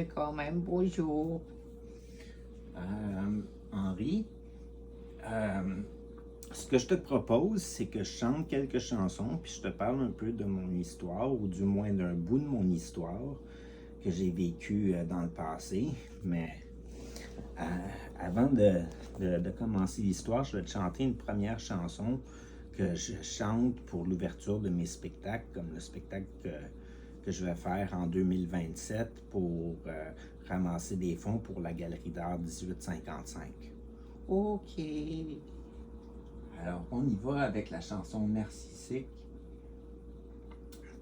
Quand même, bonjour. Henri, euh, ce que je te propose, c'est que je chante quelques chansons, puis je te parle un peu de mon histoire, ou du moins d'un bout de mon histoire que j'ai vécu dans le passé. Mais euh, avant de commencer l'histoire, je vais te chanter une première chanson que je chante pour l'ouverture de mes spectacles, comme le spectacle que je vais faire en 2027 pour ramasser des fonds pour la Galerie d'art 1855. Ok. Alors, on y va avec la chanson Narcissique.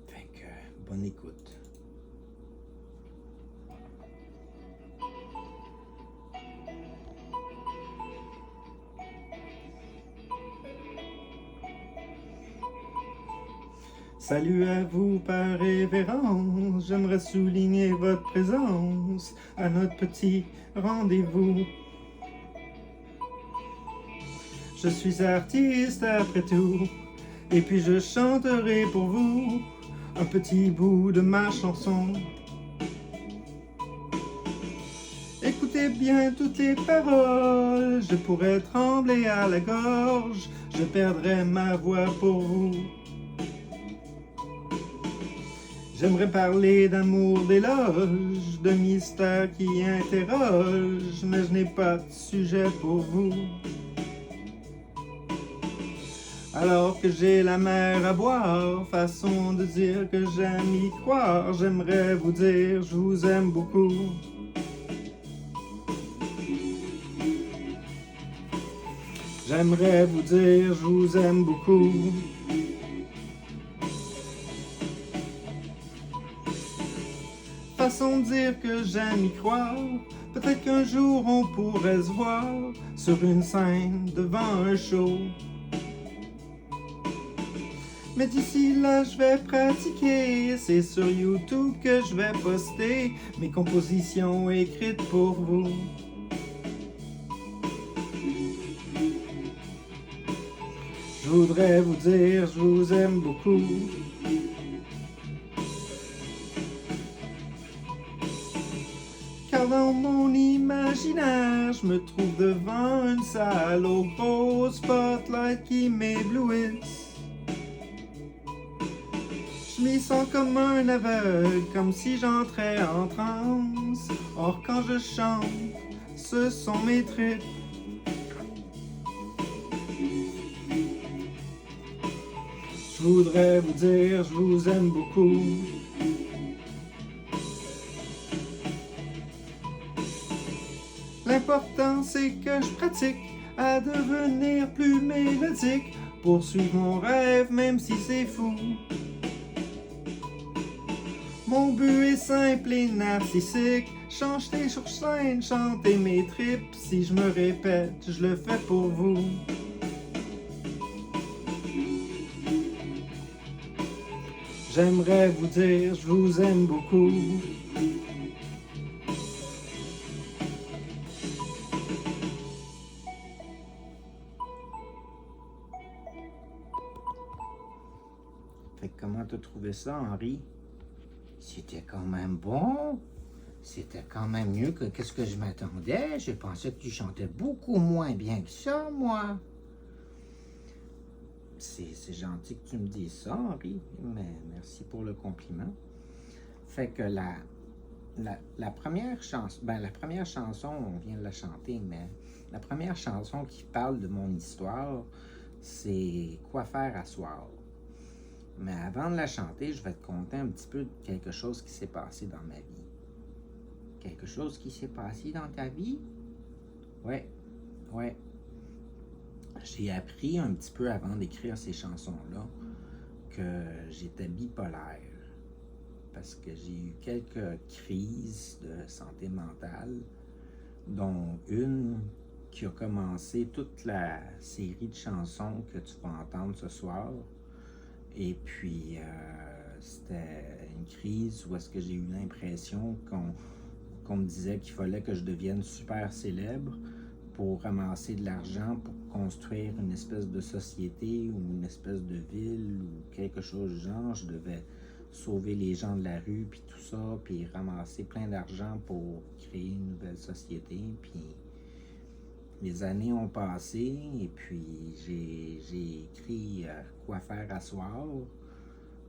Fait que, bonne écoute. Salut à vous par révérence, j'aimerais souligner votre présence à notre petit rendez-vous. Je suis artiste après tout, et puis je chanterai pour vous un petit bout de ma chanson. Écoutez bien toutes les paroles, je pourrais trembler à la gorge, je perdrais ma voix pour vous. J'aimerais parler d'amour, d'éloge, de mystères qui interrogent, mais je n'ai pas de sujet pour vous. Alors que j'ai la mer à boire, façon de dire que j'aime y croire, j'aimerais vous dire je vous aime beaucoup. J'aimerais vous dire je vous aime beaucoup. Façon de dire que j'aime y croire, peut-être qu'un jour on pourrait se voir sur une scène devant un show. Mais d'ici là je vais pratiquer, c'est sur YouTube que je vais poster mes compositions écrites pour vous. Je voudrais vous dire je vous aime beaucoup. Car dans mon imaginaire, je me trouve devant une salle aux gros spotlights qui m'éblouissent. Je m'y sens comme un aveugle, comme si j'entrais en transe. Or quand je chante, ce sont mes tripes. Je voudrais vous dire je vous aime beaucoup. L'important c'est que je pratique à devenir plus mélodique, poursuivre mon rêve même si c'est fou. Mon but est simple et narcissique, chanter sur scène, chanter mes tripes. Si je me répète, je le fais pour vous. J'aimerais vous dire je vous aime beaucoup. Fait que comment t'as trouvé ça, Henri? C'était quand même bon. C'était quand même mieux que qu'est-ce que je m'attendais. Je pensais que tu chantais beaucoup moins bien que ça, moi. C'est gentil que tu me dises ça, Henri, mais merci pour le compliment. Fait que la première chanson, la première chanson, on vient de la chanter, mais la première chanson qui parle de mon histoire, c'est Quoi faire à soir. Mais avant de la chanter, je vais te conter un petit peu de quelque chose qui s'est passé dans ma vie. Quelque chose qui s'est passé dans ta vie? Ouais, ouais. J'ai appris un petit peu avant d'écrire ces chansons-là que j'étais bipolaire parce que j'ai eu quelques crises de santé mentale, dont une qui a commencé toute la série de chansons que tu vas entendre ce soir. Et puis, c'était une crise où est-ce que j'ai eu l'impression qu'on me disait qu'il fallait que je devienne super célèbre pour ramasser de l'argent, pour construire une espèce de société ou une espèce de ville ou quelque chose du genre. Je devais sauver les gens de la rue, puis tout ça, puis ramasser plein d'argent pour créer une nouvelle société. Puis les années ont passé, et puis j'ai écrit Quoi faire à soir,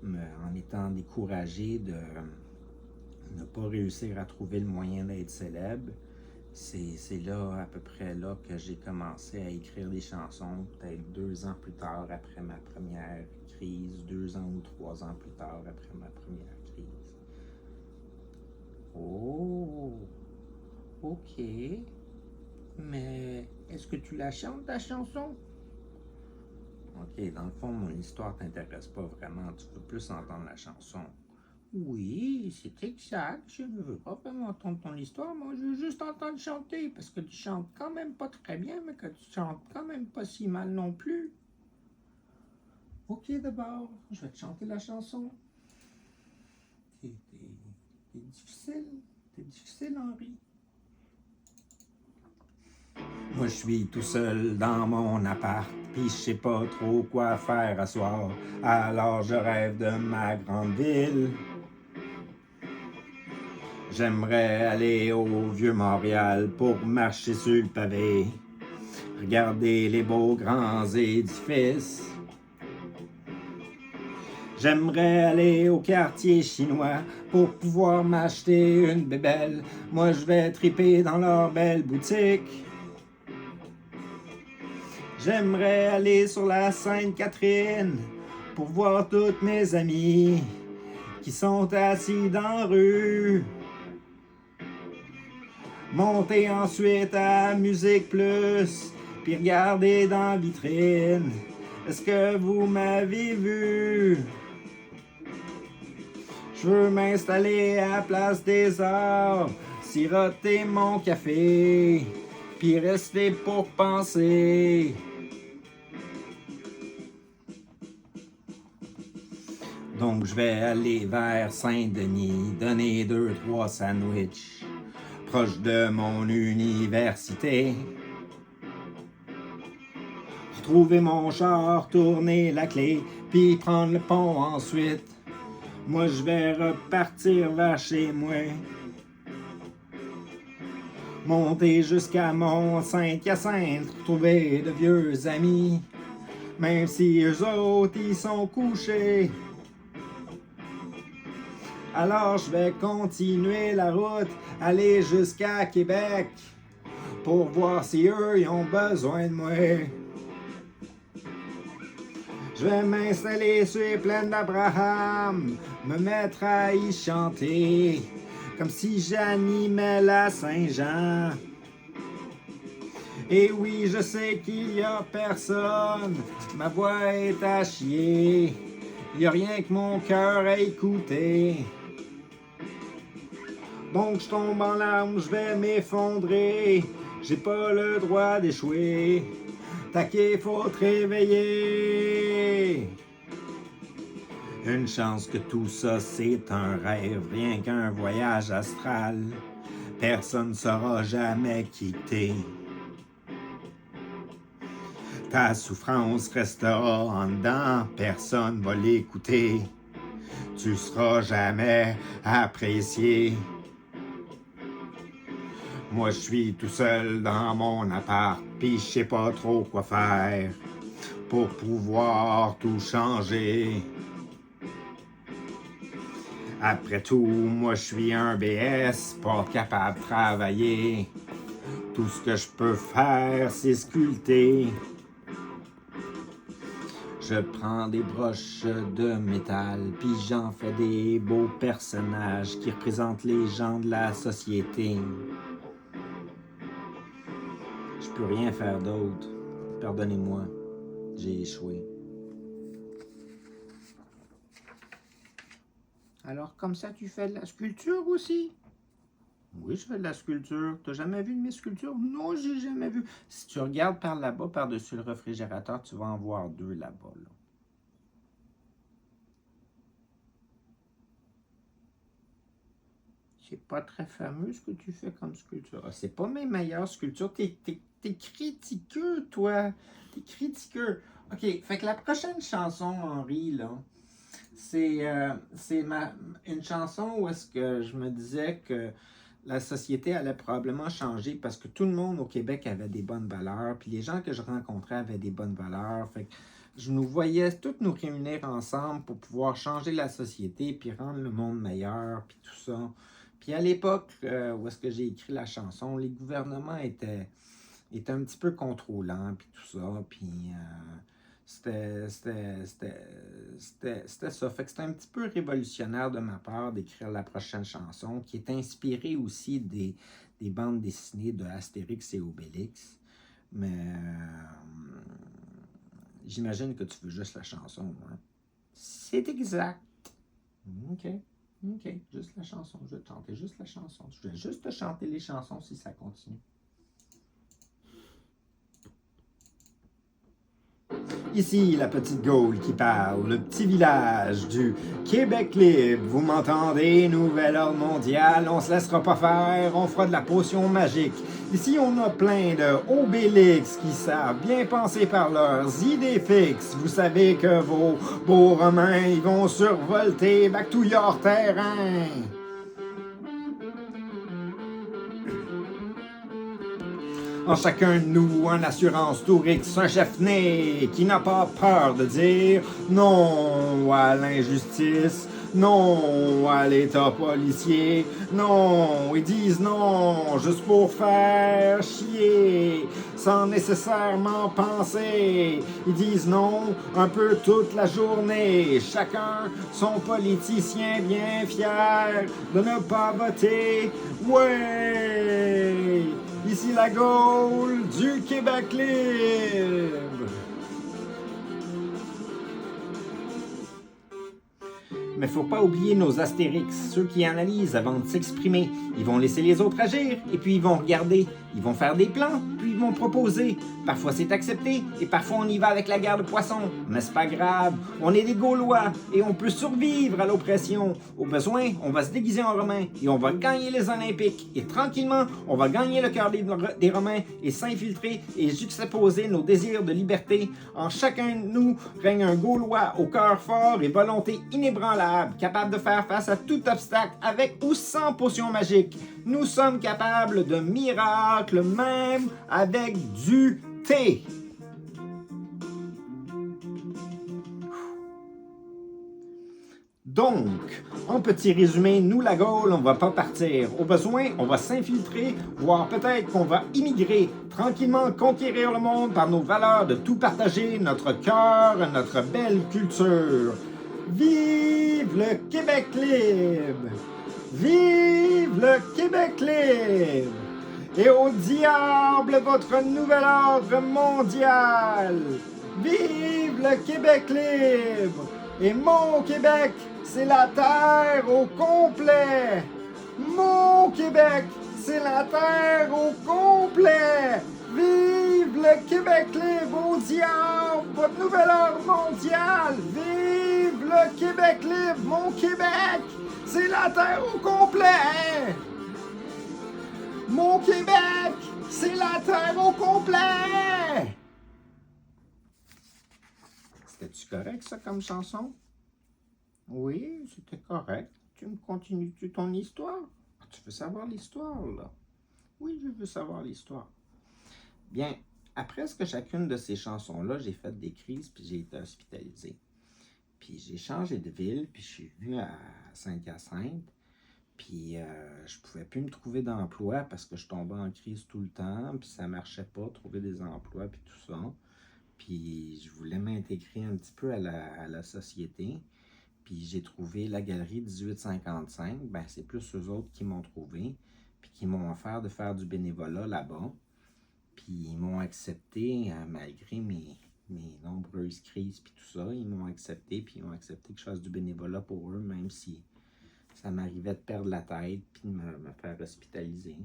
en étant découragé de ne pas réussir à trouver le moyen d'être célèbre. C'est là, à peu près là, que j'ai commencé à écrire des chansons, peut-être 2 ans plus tard après ma première crise, 2 ans ou 3 ans plus tard après ma première crise. Oh, ok. Mais est-ce que tu la chantes, ta chanson? Ok, dans le fond, mon histoire t'intéresse pas vraiment. Tu veux plus entendre la chanson. Oui, c'est exact. Je ne veux pas vraiment entendre ton histoire. Moi, je veux juste entendre chanter. Parce que tu chantes quand même pas très bien, mais que tu chantes quand même pas si mal non plus. Ok, d'abord, je vais te chanter la chanson. T'es difficile. T'es difficile, Henri. Moi, je suis tout seul dans mon appart, pis je sais pas trop quoi faire à soir. Alors je rêve de ma grande ville. J'aimerais aller au Vieux-Montréal pour marcher sur le pavé, regarder les beaux grands édifices. J'aimerais aller au quartier chinois pour pouvoir m'acheter une bébelle. Moi, je vais triper dans leur belle boutique. J'aimerais aller sur la Sainte-Catherine pour voir toutes mes amies qui sont assis dans la rue. Monter ensuite à Musique Plus, puis regarder dans la vitrine. Est-ce que vous m'avez vu? Je veux m'installer à Place des Arts, siroter mon café, puis rester pour penser. Donc je vais aller vers Saint-Denis, donner 2-3 sandwichs, proche de mon université. Retrouver mon char, tourner la clé, puis prendre le pont ensuite. Moi je vais repartir vers chez moi. Monter jusqu'à Mont-Saint-Hyacinthe, retrouver de vieux amis, même si eux autres ils sont couchés. Alors je vais continuer la route, aller jusqu'à Québec, pour voir si eux ils ont besoin de moi. Je vais m'installer sur les plaines d'Abraham, me mettre à y chanter, comme si j'animais la Saint-Jean. Et oui, je sais qu'il y a personne, ma voix est à chier, y a rien que mon cœur à écouter. Donc je tombe en larmes, je vais m'effondrer, j'ai pas le droit d'échouer. Taquet, faut te réveiller. Une chance que tout ça c'est un rêve, rien qu'un voyage astral. Personne ne saura jamais quitter. Ta souffrance restera en dedans, personne va l'écouter. Tu seras jamais apprécié. Moi je suis tout seul dans mon appart, pis je sais pas trop quoi faire pour pouvoir tout changer. Après tout, moi je suis un BS, pas capable de travailler. Tout ce que je peux faire, c'est sculpter. Je prends des broches de métal, puis j'en fais des beaux personnages qui représentent les gens de la société. Je peux rien faire d'autre. Pardonnez-moi, j'ai échoué. Alors, comme ça, tu fais de la sculpture aussi? Oui, je fais de la sculpture. T'as jamais vu de mes sculptures? Non, j'ai jamais vu. Si tu regardes par là-bas, par-dessus le réfrigérateur, tu vas en voir 2 là-bas. Là. C'est pas très fameux ce que tu fais comme sculpture. Ah, c'est pas mes meilleures sculptures. T'es critiqueux, toi. T'es critiqueux. OK, fait que la prochaine chanson, Henri, là, une chanson où est-ce que je me disais que la société allait probablement changer parce que tout le monde au Québec avait des bonnes valeurs, puis les gens que je rencontrais avaient des bonnes valeurs. Fait que je nous voyais toutes nous réunir ensemble pour pouvoir changer la société, puis rendre le monde meilleur, puis tout ça. Puis à l'époque où est-ce que j'ai écrit la chanson, les gouvernements étaient un petit peu contrôlants, puis tout ça, puis c'était ça. Fait que c'était un petit peu révolutionnaire de ma part d'écrire la prochaine chanson, qui est inspirée aussi des bandes dessinées de Astérix et Obélix. Mais j'imagine que tu veux juste la chanson, hein? C'est exact. OK. OK. Juste la chanson. Je vais te chanter juste la chanson. Je vais juste te chanter les chansons si ça continue. Ici la petite Gaule qui parle, le petit village du Québec libre. Vous m'entendez, nouvel ordre mondial, on se laissera pas faire, on fera de la potion magique. Ici on a plein de Obélix qui savent bien penser par leurs idées fixes. Vous savez que vos beaux Romains, ils vont survolter back to your terrain. En chacun de nous, en assurance Tourix, un chef né qui n'a pas peur de dire non à l'injustice, non à l'état policier, non, ils disent non juste pour faire chier, sans nécessairement penser. Ils disent non un peu toute la journée, chacun son politicien bien fier de ne pas voter. Ouais! Ici la Gaule du Québec libre. Mais faut pas oublier nos Astérix, ceux qui analysent avant de s'exprimer. Ils vont laisser les autres agir, et puis ils vont regarder. Ils vont faire des plans, puis ils vont proposer. Parfois c'est accepté, et parfois on y va avec la guerre de poissons. Mais c'est pas grave, on est des Gaulois, et on peut survivre à l'oppression. Au besoin, on va se déguiser en Romains, et on va gagner les Olympiques. Et tranquillement, on va gagner le cœur des Romains, et s'infiltrer, et juxtaposer nos désirs de liberté. En chacun de nous règne un Gaulois au cœur fort et volonté inébranlable, capable de faire face à tout obstacle avec ou sans potion magique. Nous sommes capables de miracles même avec du thé. Donc, en petit résumé, nous la Gaule, on va pas partir. Au besoin, on va s'infiltrer, voire peut-être qu'on va immigrer, tranquillement conquérir le monde par nos valeurs de tout partager, notre cœur, notre belle culture. Vive le Québec libre! Vive le Québec libre! Et au diable votre nouvel ordre mondial! Vive le Québec libre! Et mon Québec, c'est la terre au complet! Mon Québec, c'est la terre au complet! Vive le Québec libre! Au diable votre nouvel ordre mondial! Vive le Québec libre! Mon Québec, c'est la terre au complet! Mon Québec, c'est la terre au complet! C'était-tu correct, ça, comme chanson? Oui, c'était correct. Tu me continues-tu ton histoire? Tu veux savoir l'histoire, là? Oui, je veux savoir l'histoire. Bien, après chacune de ces chansons-là, j'ai fait des crises, puis j'ai été hospitalisé. Puis j'ai changé de ville, puis je suis venu à Saint-Hyacinthe. Puis je pouvais plus me trouver d'emploi parce que je tombais en crise tout le temps, puis ça marchait pas, trouver des emplois, puis tout ça. Puis je voulais m'intégrer un petit peu à la société. Puis j'ai trouvé la galerie 1855. Ben, c'est plus eux autres qui m'ont trouvé, puis qui m'ont offert de faire du bénévolat là-bas. Puis ils m'ont accepté, malgré mes nombreuses crises, puis tout ça. Ils m'ont accepté, puis ils ont accepté que je fasse du bénévolat pour eux, même si ça m'arrivait de perdre la tête, puis de me faire hospitaliser.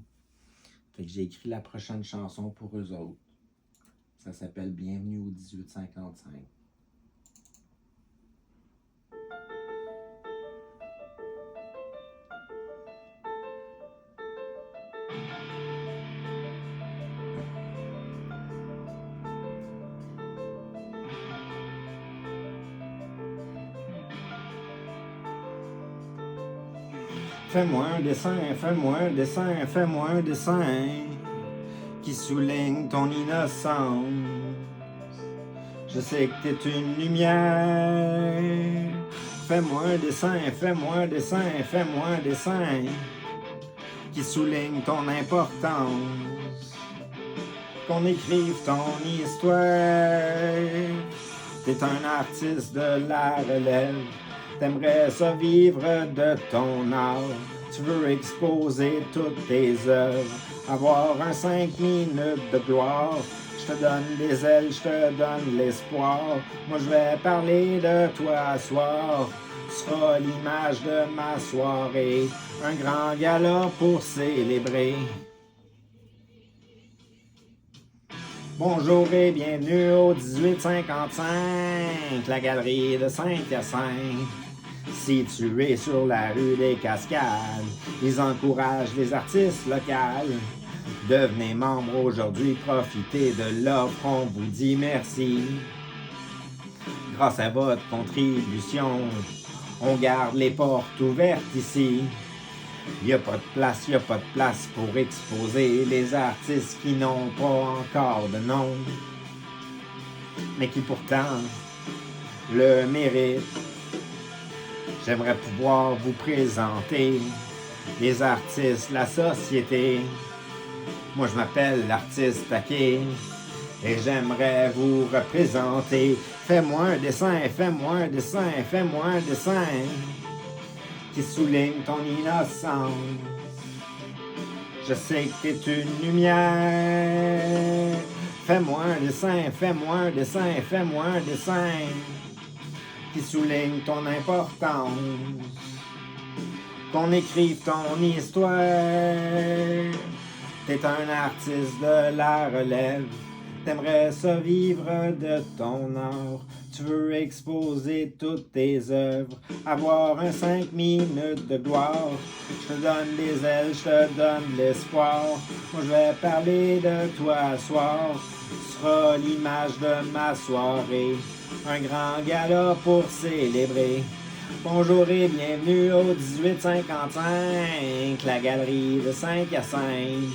Fait que j'ai écrit la prochaine chanson pour eux autres. Ça s'appelle Bienvenue au 1855. Fais-moi un dessin, fais-moi un dessin, fais-moi un dessin qui souligne ton innocence. Je sais que t'es une lumière. Fais-moi un dessin, fais-moi un dessin, fais-moi un dessin qui souligne ton importance. Qu'on écrive ton histoire. T'es un artiste de la relève. T'aimerais ça vivre de ton art. Tu veux exposer toutes tes œuvres. Avoir un 5 minutes de gloire. Je te donne des ailes, je te donne l'espoir. Moi je vais parler de toi ce soir. Tu seras l'image de ma soirée. Un grand gala pour célébrer. Bonjour et bienvenue au 1855, la galerie de Saint-Hyacinthe. Située sur la rue des Cascades, ils encouragent les artistes locaux. Devenez membre aujourd'hui, profitez de l'offre, on vous dit merci. Grâce à votre contribution, on garde les portes ouvertes ici. Y'a pas de place pour exposer les artistes qui n'ont pas encore de nom, mais qui pourtant le méritent. J'aimerais pouvoir vous présenter les artistes, la société. Moi je m'appelle l'artiste taqué et j'aimerais vous représenter. Fais-moi un dessin, fais-moi un dessin, fais-moi un dessin qui souligne ton innocence. Je sais que t'es une lumière. Fais-moi un dessin, fais-moi un dessin, fais-moi un dessin qui souligne ton importance. Qu'on écrive ton histoire. T'es un artiste de la relève. T'aimerais ça vivre de ton art. Tu veux exposer toutes tes œuvres. Avoir un 5 minutes de gloire. Je te donne des ailes, je te donne l'espoir. Moi je vais parler de toi ce soir. Tu seras l'image de ma soirée. Un grand gala pour célébrer. Bonjour et bienvenue au 1855, la galerie de Saint-Hyacinthe.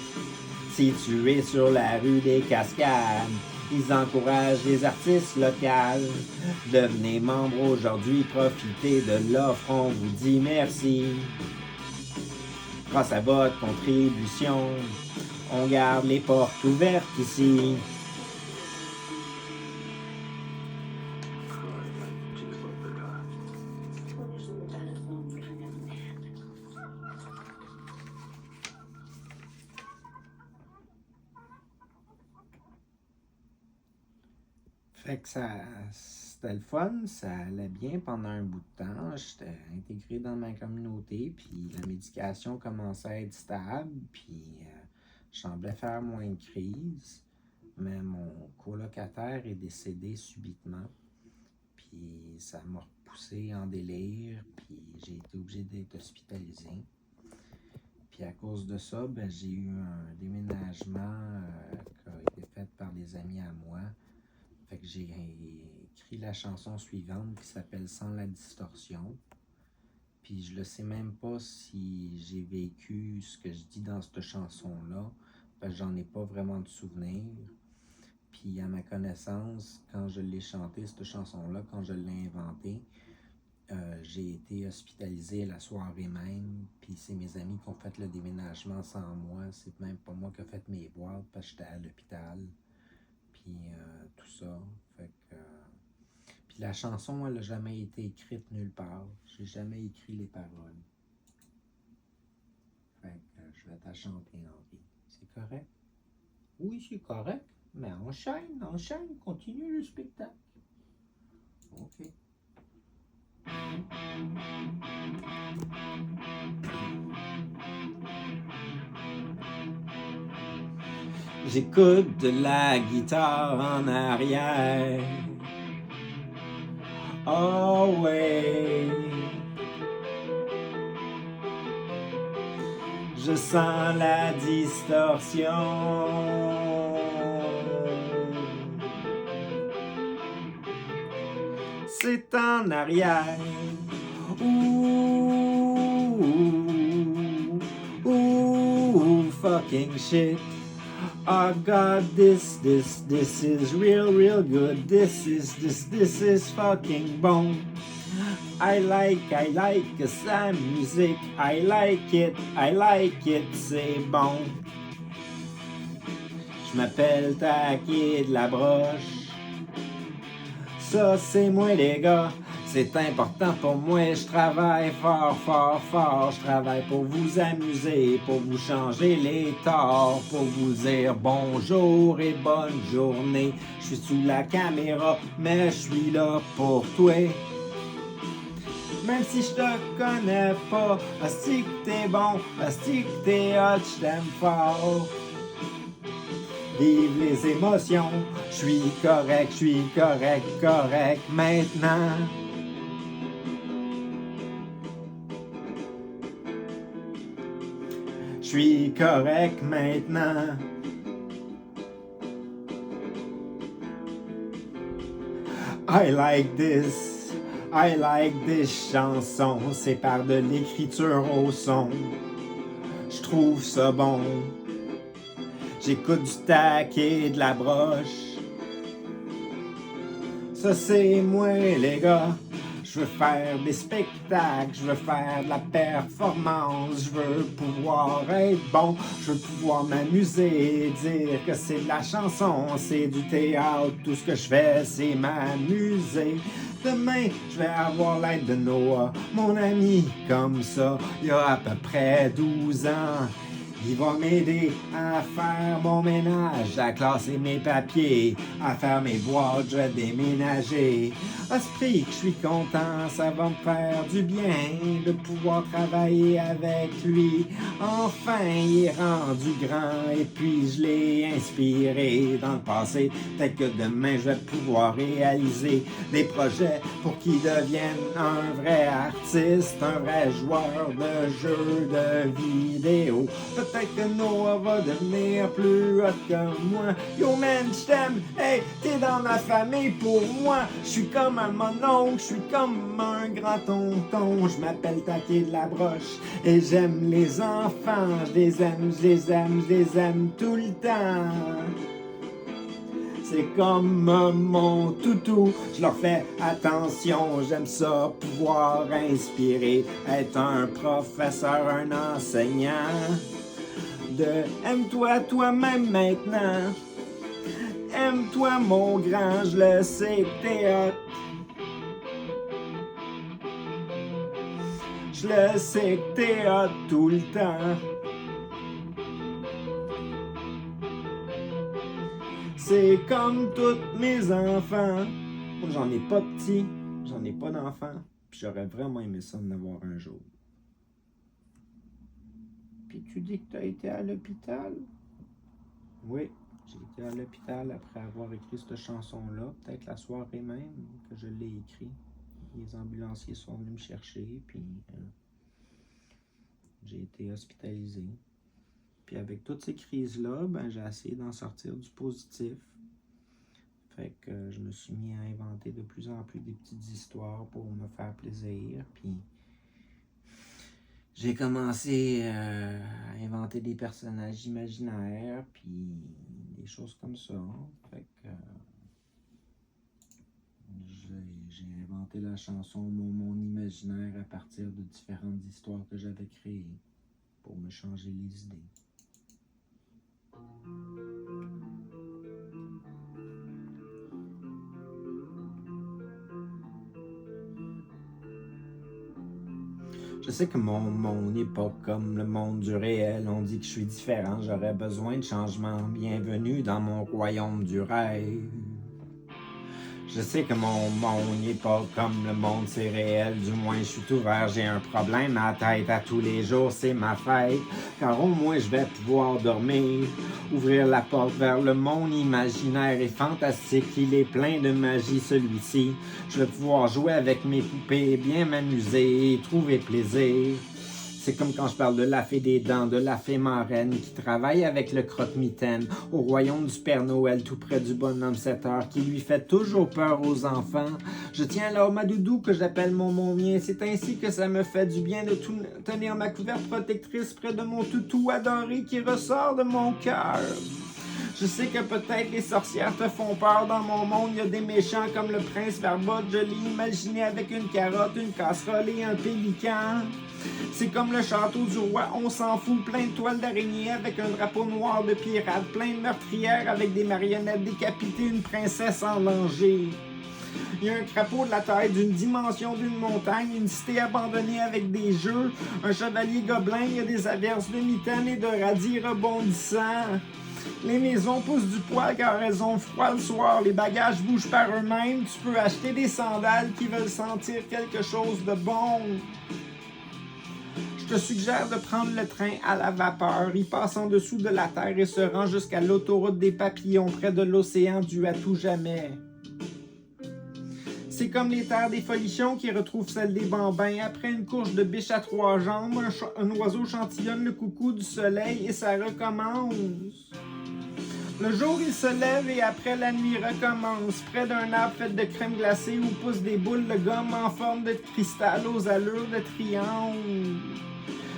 Située sur la rue des Cascades, ils encouragent les artistes locaux. Devenez membre aujourd'hui, profitez de l'offre, on vous dit merci. Grâce à votre contribution, on garde les portes ouvertes ici. Fait que c'était le fun, ça allait bien pendant un bout de temps. J'étais intégré dans ma communauté, puis la médication commençait à être stable, puis je semblais faire moins de crises. Mais mon colocataire est décédé subitement, puis ça m'a repoussé en délire, puis j'ai été obligé d'être hospitalisé. Puis à cause de ça, j'ai eu un déménagement qui a été fait par des amis à moi. Fait que j'ai écrit la chanson suivante qui s'appelle « Sans la distorsion ». Puis je ne sais même pas si j'ai vécu ce que je dis dans cette chanson-là, parce que j'en ai pas vraiment de souvenir. Puis à ma connaissance, quand je l'ai chantée, cette chanson-là, quand je l'ai inventée, j'ai été hospitalisé la soirée même, puis c'est mes amis qui ont fait le déménagement sans moi. C'est même pas moi qui ai fait mes boîtes parce que j'étais à l'hôpital. Puis tout ça. Fait que, puis la chanson, elle n'a jamais été écrite nulle part. J'ai jamais écrit les paroles. Fait que je vais te chanter, Henri. C'est correct? Oui, c'est correct. Mais enchaîne, continue le spectacle. OK. J'écoute de la guitare en arrière. Oh ouais. Je sens la distorsion. C'est en arrière. Ouh. fucking shit. Oh God, this is real good. This is fucking bon. I like sa musique. I like it, c'est bon. Je m'appelle Taki de la broche. Ça c'est moi les gars. C'est important pour moi, je travaille fort, je travaille pour vous amuser, pour vous changer les torts, pour vous dire bonjour et bonne journée. Je suis sous la caméra, mais je suis là pour toi. Même si je te connais pas, hostie que t'es bon, hostie que t'es hot, je t'aime fort. Vive les émotions, je suis correct maintenant. Je suis correct maintenant. I like this chanson. C'est par de l'écriture au son. Je trouve ça bon. J'écoute du Taki et de la broche. Ça c'est moi les gars. Je veux faire des spectacles, je veux faire de la performance, je veux pouvoir être bon, je veux pouvoir m'amuser et dire que c'est de la chanson, c'est du théâtre, tout ce que je fais c'est m'amuser. Demain, je vais avoir l'aide de Noah, mon ami comme ça, il y a à peu près 12 ans. Il va m'aider à faire mon ménage, à classer mes papiers, à faire mes boîtes, je vais déménager. À ce prix que je suis content, ça va me faire du bien de pouvoir travailler avec lui. Enfin, il est rendu grand et puis je l'ai inspiré dans le passé. Peut-être que demain, je vais pouvoir réaliser des projets pour qu'il devienne un vrai artiste, un vrai joueur de jeux de vidéo. Peut-être que Noah va devenir plus hot que moi. Yo man, je t'aime, hey, t'es dans ma famille pour moi. Je suis comme un mononcle, je suis comme un grand tonton. Je m'appelle Taki de la broche et j'aime les enfants. Je les aime tout le temps. C'est comme mon toutou, je leur fais attention, j'aime ça, pouvoir inspirer, être un professeur, un enseignant. Aime-toi toi-même maintenant. Aime-toi mon grand, je le sais que t'es hot. Je le sais que t'es hot tout le temps. C'est comme tous mes enfants. Moi j'en ai pas de petits, j'en ai pas d'enfants. Puis j'aurais vraiment aimé ça en avoir un jour. Puis tu dis que tu as été à l'hôpital? Oui, j'ai été à l'hôpital après avoir écrit cette chanson-là, peut-être la soirée même que je l'ai écrit. Les ambulanciers sont venus me chercher, puis j'ai été hospitalisé. Puis avec toutes ces crises-là, ben, j'ai essayé d'en sortir du positif. Fait que je me suis mis à inventer de plus en plus des petites histoires pour me faire plaisir, puis j'ai commencé à inventer des personnages imaginaires, puis des choses comme ça. Fait que j'ai inventé la chanson mon imaginaire à partir de différentes histoires que j'avais créées pour me changer les idées. Je sais que mon monde n'est pas comme le monde du réel. On dit que je suis différent, j'aurais besoin de changement. Bienvenue dans mon royaume du rêve. Je sais que mon monde n'est pas comme le monde, c'est réel. Du moins, je suis ouvert, j'ai un problème à la tête. À tous les jours, c'est ma fête. Car au moins, je vais pouvoir dormir. Ouvrir la porte vers le monde imaginaire et fantastique. Il est plein de magie, celui-ci. Je vais pouvoir jouer avec mes poupées, bien m'amuser et trouver plaisir. C'est comme quand je parle de la fée des dents, de la fée marraine qui travaille avec le croque-mitaine au royaume du Père Noël tout près du bonhomme 7 heures qui lui fait toujours peur aux enfants. Je tiens là ma doudou que j'appelle mon mien. C'est ainsi que ça me fait du bien de tenir ma couverte protectrice près de mon toutou adoré qui ressort de mon cœur. Je sais que peut-être les sorcières te font peur. Dans mon monde, il y a des méchants comme le prince Barbotte. Je l'ai imaginé avec une carotte, une casserole et un pélican. C'est comme le château du roi, on s'en fout, plein de toiles d'araignée avec un drapeau noir de pirate, plein de meurtrières avec des marionnettes décapitées, une princesse en danger. Il y a un crapaud de la taille d'une dimension d'une montagne, une cité abandonnée avec des jeux, un chevalier gobelin, il y a des averses de mitaines et de radis rebondissants. Les maisons poussent du poil car elles ont froid le soir, les bagages bougent par eux-mêmes, tu peux acheter des sandales qui veulent sentir quelque chose de bon. Je te suggère de prendre le train à la vapeur. Il passe en dessous de la terre et se rend jusqu'à l'autoroute des papillons près de l'océan dû à tout jamais. C'est comme les terres des folichons qui retrouvent celles des bambins. Après une course de biche à 3 jambes, un oiseau chantillonne le coucou du soleil et ça recommence. Le jour, il se lève et après la nuit recommence. Près d'un arbre fait de crème glacée où poussent des boules de gomme en forme de cristal aux allures de triangle.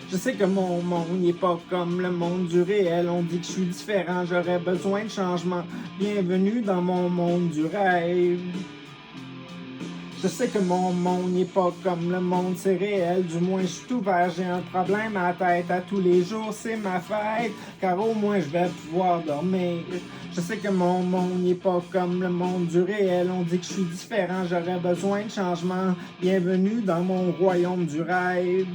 Je sais que mon monde n'est pas comme le monde du réel. On dit que je suis différent, j'aurais besoin de changement. Bienvenue dans mon monde du rêve. Je sais que mon monde n'est pas comme le monde, c'est réel. Du moins, je suis ouvert, j'ai un problème à la tête. À tous les jours, c'est ma fête, car au moins, je vais pouvoir dormir. Je sais que mon monde n'est pas comme le monde du réel. On dit que je suis différent, j'aurais besoin de changement. Bienvenue dans mon royaume du rêve.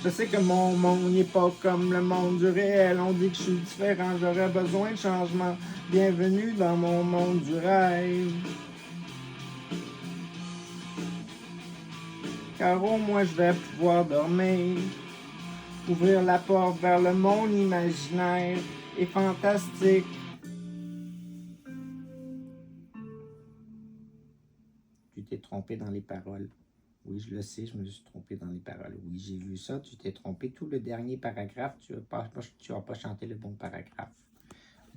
Je sais que mon monde n'est pas comme le monde du réel. On dit que je suis différent, j'aurais besoin de changement. Bienvenue dans mon monde du rêve. Car au moins je vais pouvoir dormir. Ouvrir la porte vers le monde imaginaire et fantastique. Tu t'es trompé dans les paroles. Oui, je le sais, je me suis trompé dans les paroles. Oui, j'ai vu ça, tu t'es trompé. Tout le dernier paragraphe, tu n'as pas chanté le bon paragraphe.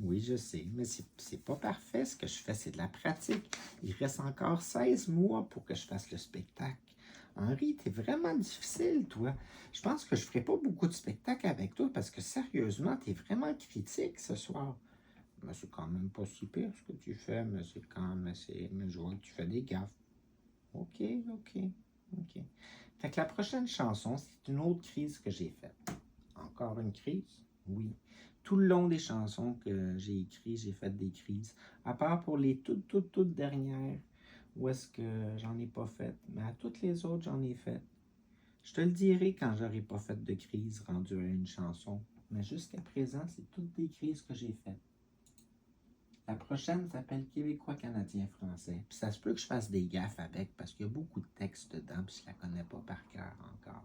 Oui, je sais, mais c'est pas parfait ce que je fais, c'est de la pratique. Il reste encore 16 mois pour que je fasse le spectacle. Henri, t'es vraiment difficile, toi. Je pense que je ferai pas beaucoup de spectacles avec toi parce que sérieusement, t'es vraiment critique ce soir. Mais c'est quand même pas si pire ce que tu fais, mais c'est quand même assez... Mais je vois que tu fais des gaffes. OK. Fait que la prochaine chanson, c'est une autre crise que j'ai faite. Encore une crise? Oui. Tout le long des chansons que j'ai écrites, j'ai fait des crises. À part pour les toutes dernières, où est-ce que j'en ai pas fait. Mais à toutes les autres, j'en ai fait. Je te le dirai quand j'aurai pas fait de crise rendue à une chanson. Mais jusqu'à présent, c'est toutes des crises que j'ai faites. La prochaine s'appelle Québécois, Canadien, Français. Puis ça se peut que je fasse des gaffes avec parce qu'il y a beaucoup de textes dedans puis je la connais pas par cœur encore.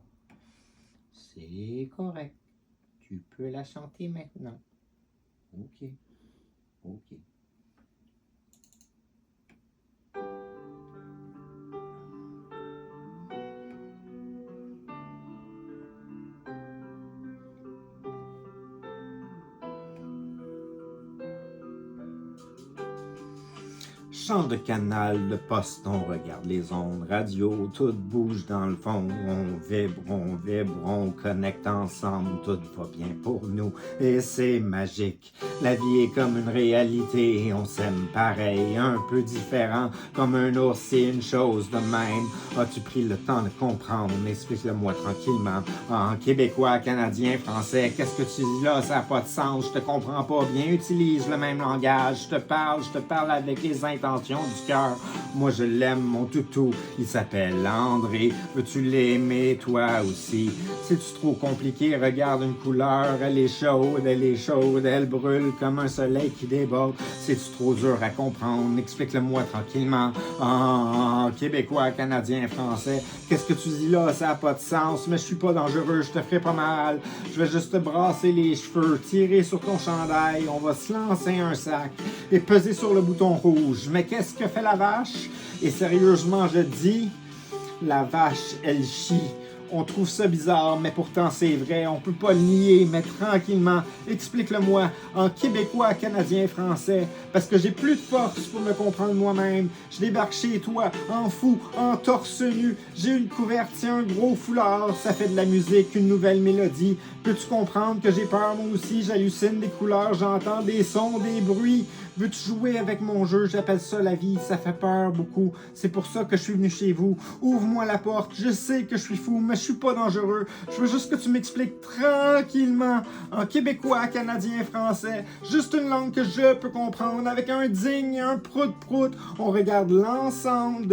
C'est correct. Tu peux la chanter maintenant. OK. Chant de canal, de poste, on regarde les ondes, radio, tout bouge dans le fond, on vibre, on connecte ensemble, tout va bien pour nous et c'est magique. La vie est comme une réalité, on s'aime pareil, un peu différent, comme un ours et une chose de même. As-tu pris le temps de comprendre? Explique-le-moi tranquillement. En québécois, canadien, français, qu'est-ce que tu dis là? Ça n'a pas de sens, je te comprends pas bien, utilise le même langage, je te parle avec les intentions du cœur. Moi je l'aime, mon toutou, il s'appelle André. Veux-tu l'aimer toi aussi? C'est-tu trop compliqué? Regarde une couleur, elle est chaude, elle brûle comme un soleil qui déborde. C'est-tu trop dur à comprendre? Explique-le-moi tranquillement. Québécois, Canadien, Français, qu'est-ce que tu dis là? Ça n'a pas de sens, mais je suis pas dangereux, je te ferai pas mal. Je vais juste te brasser les cheveux, tirer sur ton chandail, on va se lancer un sac et peser sur le bouton rouge. Mais qu'est-ce que fait la vache? Et sérieusement, je dis, la vache, elle chie On trouve ça bizarre, mais pourtant c'est vrai, on peut pas le nier, mais tranquillement, explique-le-moi en québécois, canadien, français, parce que j'ai plus de force pour me comprendre moi-même. Je débarque chez toi, en fou, en torse nu, j'ai une couverture, un gros foulard, ça fait de la musique, une nouvelle mélodie. Peux-tu comprendre que j'ai peur moi aussi, j'hallucine des couleurs, j'entends des sons, des bruits. Veux-tu jouer avec mon jeu? J'appelle ça la vie, ça fait peur beaucoup. C'est pour ça que je suis venu chez vous. Ouvre-moi la porte, je sais que je suis fou, mais je suis pas dangereux. Je veux juste que tu m'expliques tranquillement, en québécois, canadien, français, juste une langue que je peux comprendre, avec un digne et un prout-prout. On regarde l'ensemble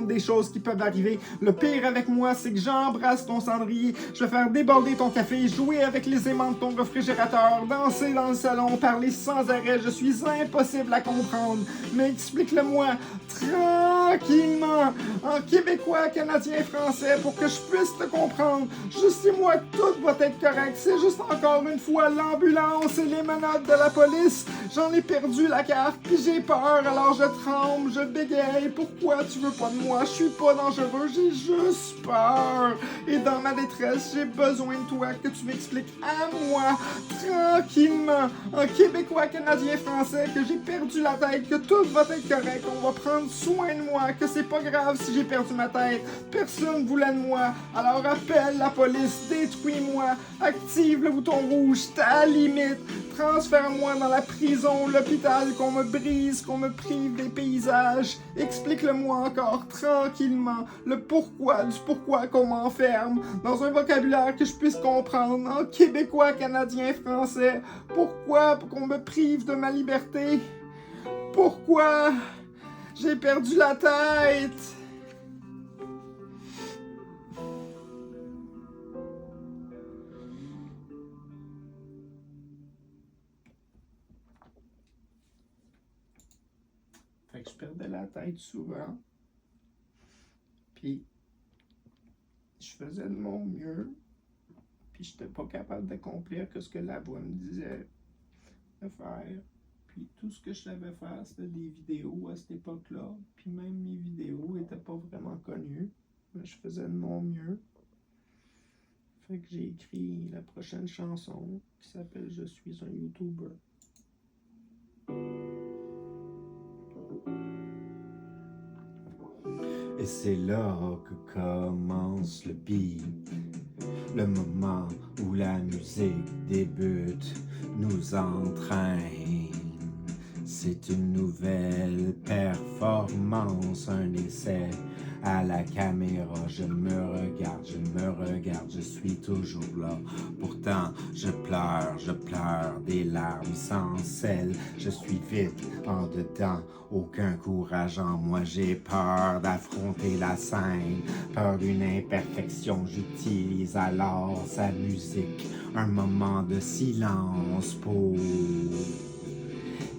des choses qui peuvent arriver. Le pire avec moi, c'est que j'embrasse ton cendrier. Je vais faire déborder ton café, jouer avec les aimants de ton réfrigérateur, danser dans le salon, parler sans arrêt. Je suis impossible à comprendre, mais explique-le-moi tranquillement, en québécois, canadien, français, pour que je puisse te comprendre. Juste dis-moi que tout va être correct. C'est juste encore une fois l'ambulance et les menottes de la police. J'en ai perdu la carte, puis j'ai peur, alors je tremble, je bégaye. Pourquoi tu veux pas de moi? Je suis pas dangereux, j'ai juste peur. Et dans ma détresse, j'ai besoin de toi, que tu m'expliques à moi, tranquillement, en québécois, canadien, français, que j'ai perdu la tête, que tout va être correct, on va prendre soin de moi, que c'est pas grave si j'ai perdu ma tête, personne voulait de moi, alors appelle la police, détruis-moi, active le bouton rouge, ta limite, transfère-moi dans la prison, l'hôpital, qu'on me brise, qu'on me prive des paysages, explique-le-moi encore tranquillement, le pourquoi, du pourquoi qu'on m'enferme, dans un vocabulaire que je puisse comprendre, en québécois, canadien, français, pourquoi qu'on me prive de ma liberté. Pourquoi j'ai perdu la tête? Fait que je perdais la tête souvent. Puis je faisais de mon mieux. Puis j'étais pas capable d'accomplir que ce que la voix me disait de faire. Puis tout ce que je savais faire, c'était des vidéos à cette époque-là. Puis même mes vidéos n'étaient pas vraiment connues. Mais je faisais de mon mieux. Fait que j'ai écrit la prochaine chanson qui s'appelle Je suis un YouTuber. Et c'est là que commence le beat. Le moment où la musique débute nous entraîne. C'est une nouvelle performance, un essai à la caméra. Je me regarde, je suis toujours là. Pourtant, je pleure des larmes sans sel. Je suis vide en dedans, aucun courage en moi. J'ai peur d'affronter la scène, peur d'une imperfection. J'utilise alors sa musique, un moment de silence pour...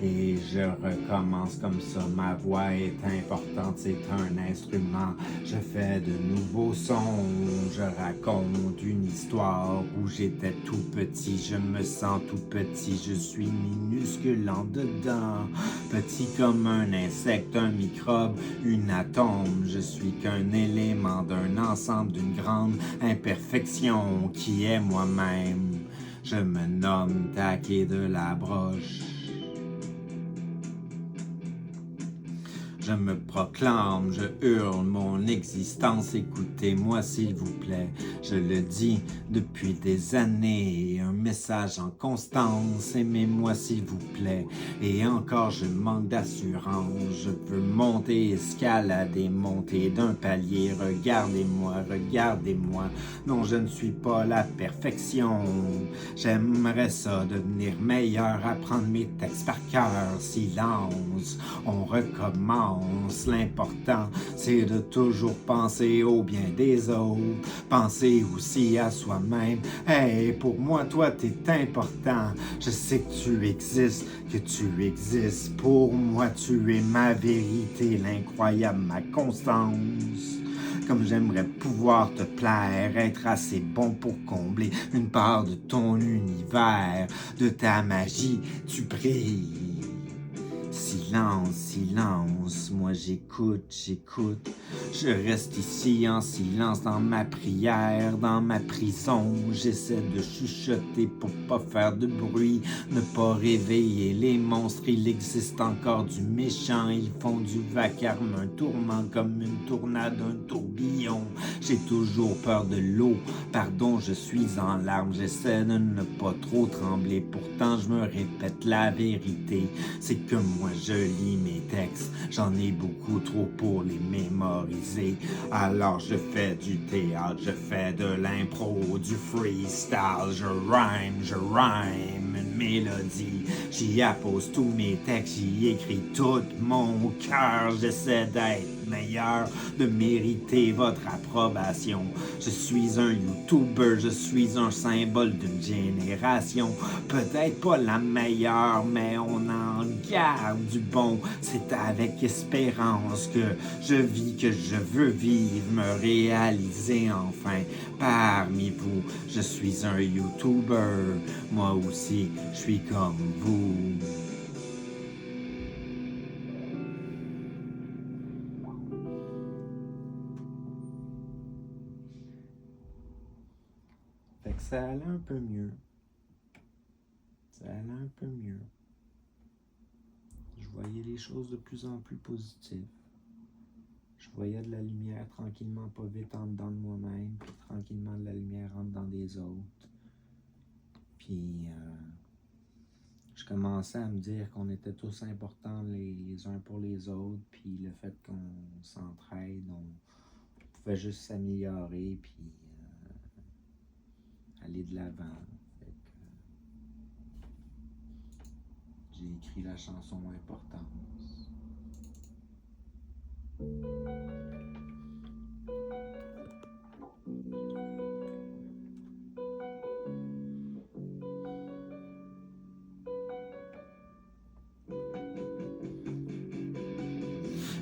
Et je recommence comme ça, ma voix est importante, c'est un instrument. Je fais de nouveaux sons, je raconte une histoire où j'étais tout petit. Je me sens tout petit, je suis minuscule en dedans. Petit comme un insecte, un microbe, une atome. Je suis qu'un élément d'un ensemble, d'une grande imperfection qui est moi-même. Je me nomme Taquet de la Broche. Je me proclame, je hurle mon existence, écoutez-moi s'il vous plaît. Je le dis depuis des années, un message en constance, aimez-moi s'il vous plaît. Et encore je manque d'assurance, je veux monter, escalader, monter d'un palier. Regardez-moi, regardez-moi, non je ne suis pas la perfection. J'aimerais ça devenir meilleur, apprendre mes textes par cœur, silence, on recommence. L'important, c'est de toujours penser au bien des autres, penser aussi à soi-même. Hey, pour moi, toi, t'es important. Je sais que tu existes. Pour moi, tu es ma vérité, l'incroyable, ma constance. Comme j'aimerais pouvoir te plaire, être assez bon pour combler une part de ton univers, de ta magie, tu brilles. Silence, silence. silence. Moi j'écoute. Je reste ici en silence dans ma prière, dans ma prison. J'essaie de chuchoter pour pas faire de bruit, ne pas réveiller les monstres. Il existe encore du méchant, ils font du vacarme, un tourment comme une tornade, un tourbillon. J'ai toujours peur de l'eau, pardon, je suis en larmes. J'essaie de ne pas trop trembler, pourtant je me répète la vérité. C'est que moi je lis mes textes, j'en ai beaucoup trop pour les mémoriser. Alors je fais du théâtre, je fais de l'impro, du freestyle. Je rhyme une mélodie. J'y appose tous mes textes, j'y écris tout mon cœur. J'essaie d'être meilleur, de mériter votre approbation. Je suis un YouTuber, je suis un symbole d'une génération. Peut-être pas la meilleure, mais on en garde du bon. C'est avec espérance que je vis, que je veux vivre, me réaliser enfin parmi vous. Je suis un YouTuber, moi aussi, je suis comme vous. Fait que ça allait un peu mieux. Je voyais les choses de plus en plus positives. Je voyais de la lumière tranquillement, pas vite, en dedans de moi-même, puis tranquillement de la lumière en dedans des autres. Puis je commençais à me dire qu'on était tous importants les uns pour les autres, puis le fait qu'on s'entraide, on pouvait juste s'améliorer, puis aller de l'avant. J'ai écrit la chanson Importance.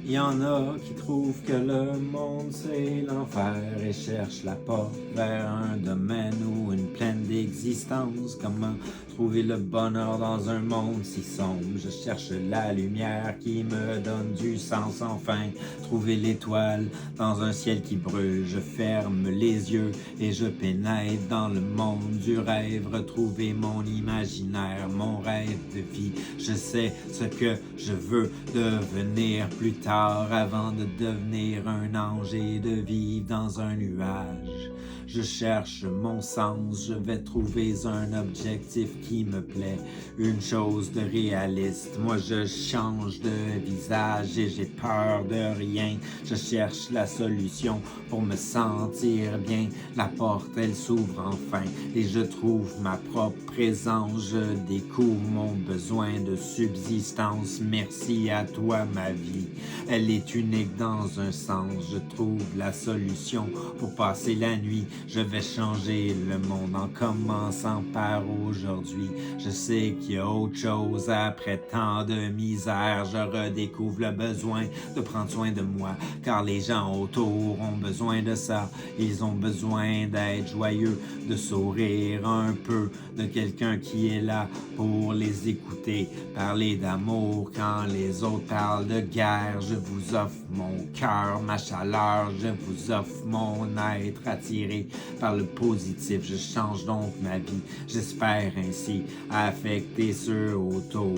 Il y en a qui trouvent que le monde c'est l'enfer et cherchent la porte vers un domaine ou une plaine d'existence. Comment trouver le bonheur dans un monde si sombre? Je cherche la lumière qui me donne du sens enfin. Trouver l'étoile dans un ciel qui brûle. Je ferme les yeux et je pénètre dans le monde du rêve. Retrouver mon imaginaire, mon rêve de vie. Je sais ce que je veux devenir plus tard, avant de devenir un ange et de vivre dans un nuage. Je cherche mon sens, je vais trouver un objectif qui me plaît, une chose de réaliste. Moi je change de visage et j'ai peur de rien. Je cherche la solution pour me sentir bien. La porte elle s'ouvre enfin et je trouve ma propre présence. Je découvre mon besoin de subsistance. Merci à toi ma vie, elle est unique dans un sens. Je trouve la solution pour passer la nuit. Je vais changer le monde en commençant par aujourd'hui. Je sais qu'il y a autre chose après tant de misère. Je redécouvre le besoin de prendre soin de moi, car les gens autour ont besoin de ça. Ils ont besoin d'être joyeux, de sourire un peu, de quelqu'un qui est là pour les écouter, parler d'amour quand les autres parlent de guerre. Je vous offre mon cœur, ma chaleur, je vous offre mon être attiré par le positif. Je change donc ma vie, j'espère ainsi affecter ceux autour,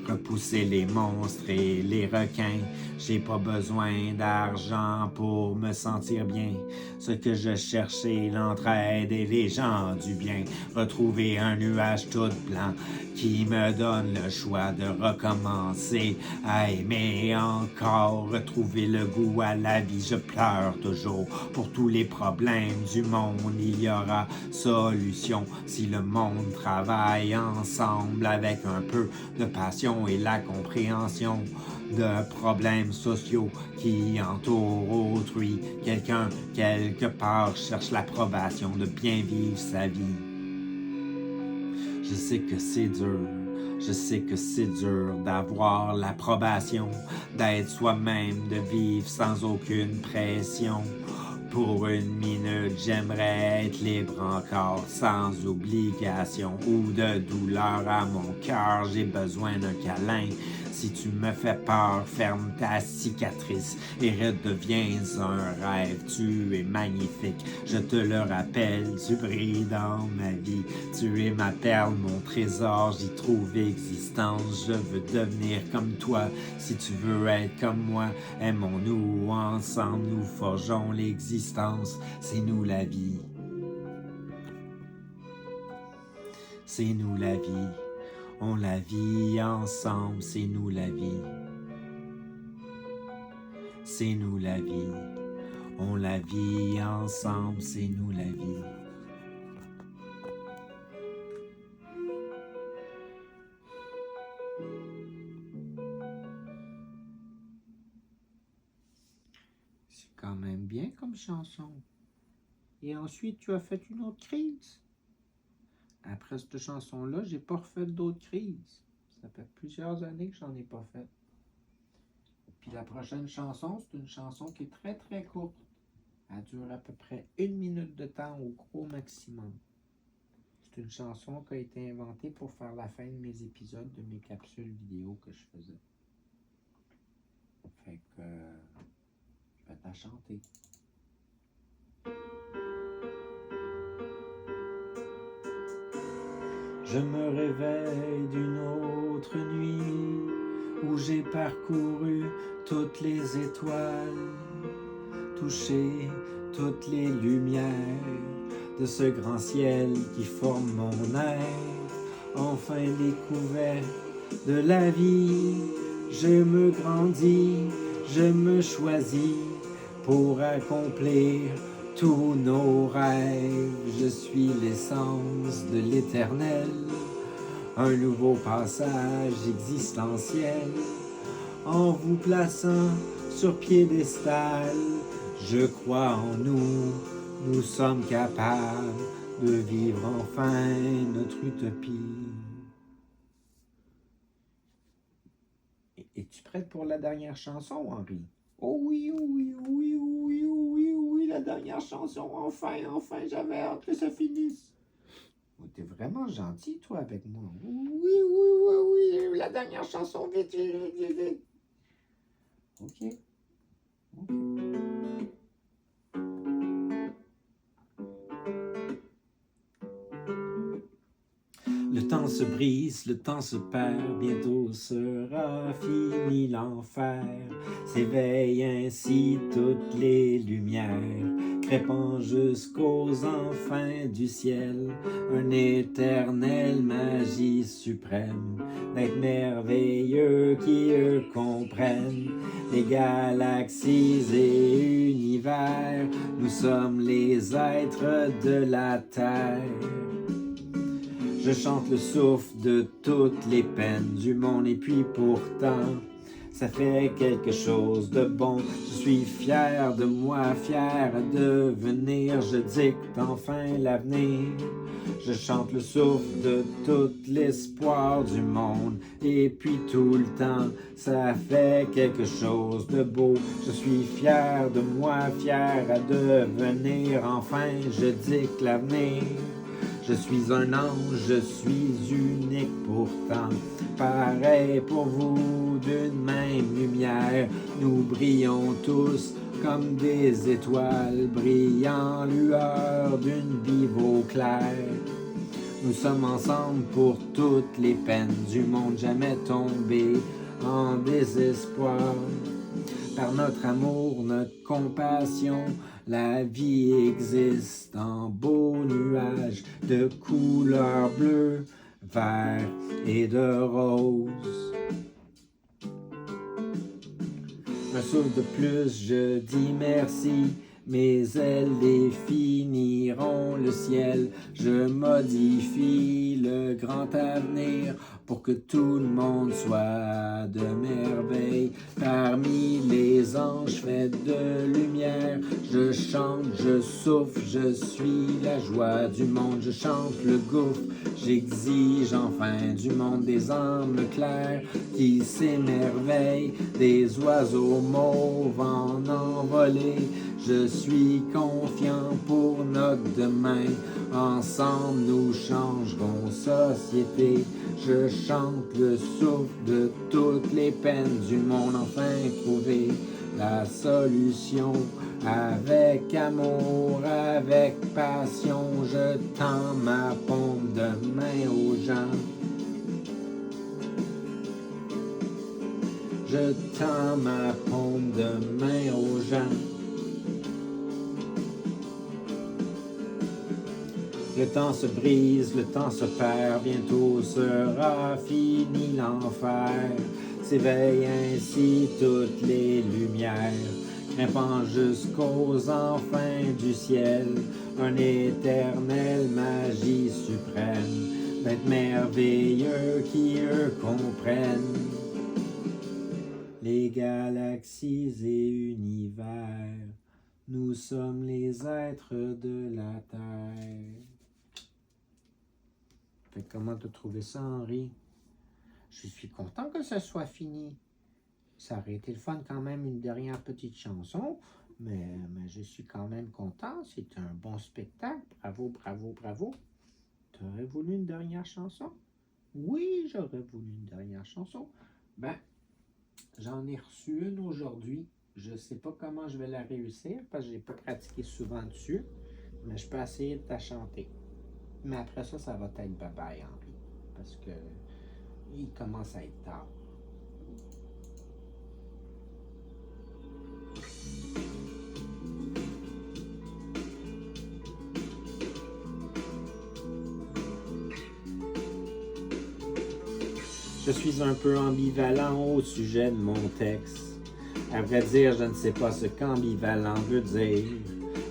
repousser les monstres et les requins. J'ai pas besoin d'argent pour me sentir bien. Ce que je cherche c'est l'entraide et les gens du bien. Retrouver un nuage tout blanc qui me donne le choix de recommencer à aimer encore. Retrouver le goût à la vie. Je pleure toujours pour tous les problèmes du monde. Il y aura solution si le monde travaille ensemble avec un peu de passion et la compréhension de problèmes sociaux qui entourent autrui. Quelqu'un, quelque part, cherche l'approbation de bien vivre sa vie. Je sais que c'est dur. Je sais que c'est dur d'avoir l'approbation, d'être soi-même, de vivre sans aucune pression. Pour une minute, j'aimerais être libre encore, sans obligation ou de douleur à mon cœur. J'ai besoin d'un câlin. Si tu me fais peur, ferme ta cicatrice et redeviens un rêve. Tu es magnifique, je te le rappelle, tu brilles dans ma vie. Tu es ma perle, mon trésor, j'y trouve existence. Je veux devenir comme toi, si tu veux être comme moi. Aimons-nous ensemble, nous forgeons l'existence. C'est nous la vie. C'est nous la vie. On la vit ensemble, c'est nous la vie. C'est nous la vie. On la vit ensemble, c'est nous la vie. C'est quand même bien comme chanson. Et ensuite, tu as fait une autre crise. Après cette chanson-là, j'ai pas refait d'autres crises. Ça fait plusieurs années que j'en ai pas fait. Puis la prochaine chanson, c'est une chanson qui est très très courte. Elle dure à peu près 1 minute de temps au gros maximum. C'est une chanson qui a été inventée pour faire la fin de mes épisodes, de mes capsules vidéo que je faisais. Fait que je vais t'en chanter. Je me réveille d'une autre nuit où j'ai parcouru toutes les étoiles, touché toutes les lumières de ce grand ciel qui forme mon être. Enfin découvert de la vie, je me grandis, je me choisis pour accomplir tous nos rêves. Je suis l'essence de l'éternel, un nouveau passage existentiel. En vous plaçant sur piédestal, je crois en nous, nous sommes capables de vivre enfin notre utopie. Es-tu prête pour la dernière chanson, Henri? Oh oui, oh oui, oh oui, oh oui, oh oui, oh oui, la dernière chanson, enfin, j'avais hâte que ça finisse. Oh, t'es vraiment gentil, toi, avec moi. Oui, la dernière chanson, vite. Ok. Le temps se brise, le temps se perd, bientôt sera fini l'enfer. S'éveillent ainsi toutes les lumières, crépant jusqu'aux enfins du ciel. Un éternel magie suprême, d'être merveilleux qui eux comprennent les galaxies et univers. Nous sommes les êtres de la terre. Je chante le souffle de toutes les peines du monde et puis pourtant, ça fait quelque chose de bon. Je suis fier de moi, fier de devenir, je dicte enfin l'avenir. Je chante le souffle de tout l'espoir du monde et puis tout le temps, ça fait quelque chose de beau. Je suis fier de moi, fier à devenir, enfin je dicte l'avenir. Je suis un ange, je suis unique pourtant, pareil pour vous d'une même lumière. Nous brillons tous comme des étoiles, brillant lueur d'une vive eau claire. Nous sommes ensemble pour toutes les peines du monde, jamais tombé en désespoir. Par notre amour, notre compassion, la vie existe en beaux nuages de couleur bleue, vert et de rose. Un souffle de plus, je dis merci. Mes ailes définiront le ciel. Je modifie le grand avenir pour que tout le monde soit de merveille. Parmi les anges faits de lumière, je chante, je souffle, je suis la joie du monde. Je chante le gouffre, j'exige enfin du monde des âmes claires qui s'émerveillent, des oiseaux mauves en envolée. Je suis confiant pour notre demain. Ensemble nous changerons société. Je chante le souffle de toutes les peines du monde. Enfin trouver la solution. Avec amour, avec passion, je tends ma paume de main aux gens. Je tends ma paume de main aux gens. Le temps se brise, le temps se perd, bientôt sera fini l'enfer. S'éveillent ainsi toutes les lumières, grimpant jusqu'aux enfins du ciel. Un éternel magie suprême, d'être merveilleux qui eux comprennent les galaxies et univers. Nous sommes les êtres de la Terre. Fait que comment t'as trouvé ça, Henri? Je suis content que ça soit fini. Ça aurait été le fun quand même, une dernière petite chanson, mais je suis quand même content. C'est un bon spectacle. Bravo, bravo, bravo. T'aurais voulu une dernière chanson? Oui, j'aurais voulu une dernière chanson. Ben, j'en ai reçu une aujourd'hui. Je ne sais pas comment je vais la réussir parce que je n'ai pas pratiqué souvent dessus, mais je peux essayer de la chanter. Mais après ça, ça va être bye-bye, Henri, parce que il commence à être tard. Je suis un peu ambivalent au sujet de mon texte. À vrai dire, je ne sais pas ce qu'ambivalent veut dire.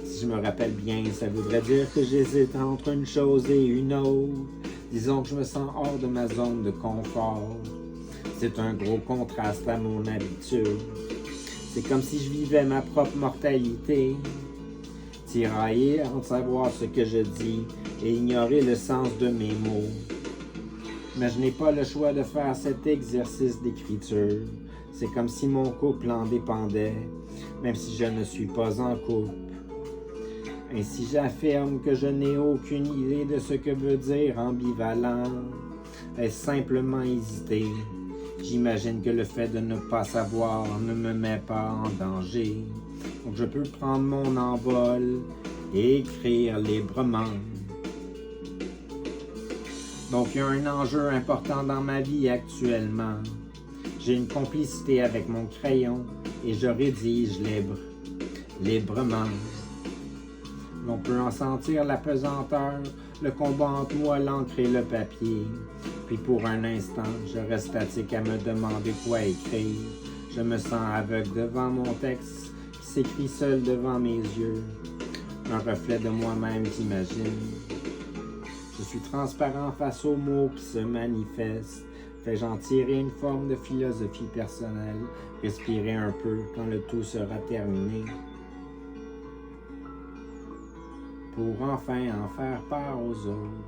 Si je me rappelle bien, ça voudrait dire que j'hésite entre une chose et une autre. Disons que je me sens hors de ma zone de confort. C'est un gros contraste à mon habitude. C'est comme si je vivais ma propre mortalité. Tiraillé entre savoir ce que je dis et ignorer le sens de mes mots. Mais je n'ai pas le choix de faire cet exercice d'écriture. C'est comme si mon couple en dépendait, même si je ne suis pas en couple. Ainsi j'affirme que je n'ai aucune idée de ce que veut dire ambivalent. Est-ce simplement hésiter? J'imagine que le fait de ne pas savoir ne me met pas en danger. Donc je peux prendre mon envol et écrire librement. Donc il y a un enjeu important dans ma vie actuellement. J'ai une complicité avec mon crayon et je rédige librement. On peut en sentir la pesanteur, le combat entre moi, l'encre et le papier. Puis pour un instant, je reste statique à me demander quoi écrire. Je me sens aveugle devant mon texte qui s'écrit seul devant mes yeux. Un reflet de moi-même, j'imagine. Je suis transparent face aux mots qui se manifestent. Fais-je tirer une forme de philosophie personnelle, respirer un peu quand le tout sera terminé. Pour enfin en faire part aux autres.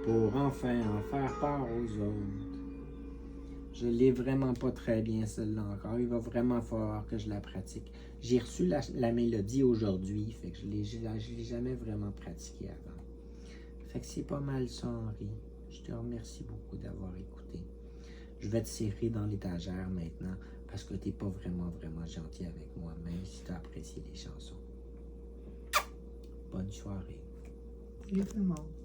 Pour enfin en faire part aux autres. Je l'ai vraiment pas très bien celle-là encore. Il va vraiment falloir que je la pratique. J'ai reçu la mélodie aujourd'hui, fait que je l'ai jamais vraiment pratiquée avant. Fait que c'est pas mal ça, Henri. Je te remercie beaucoup d'avoir écouté. Je vais te serrer dans l'étagère maintenant parce que t'es pas vraiment gentil avec moi, même si tu as apprécié les chansons. Bonne soirée. Salut tout le monde.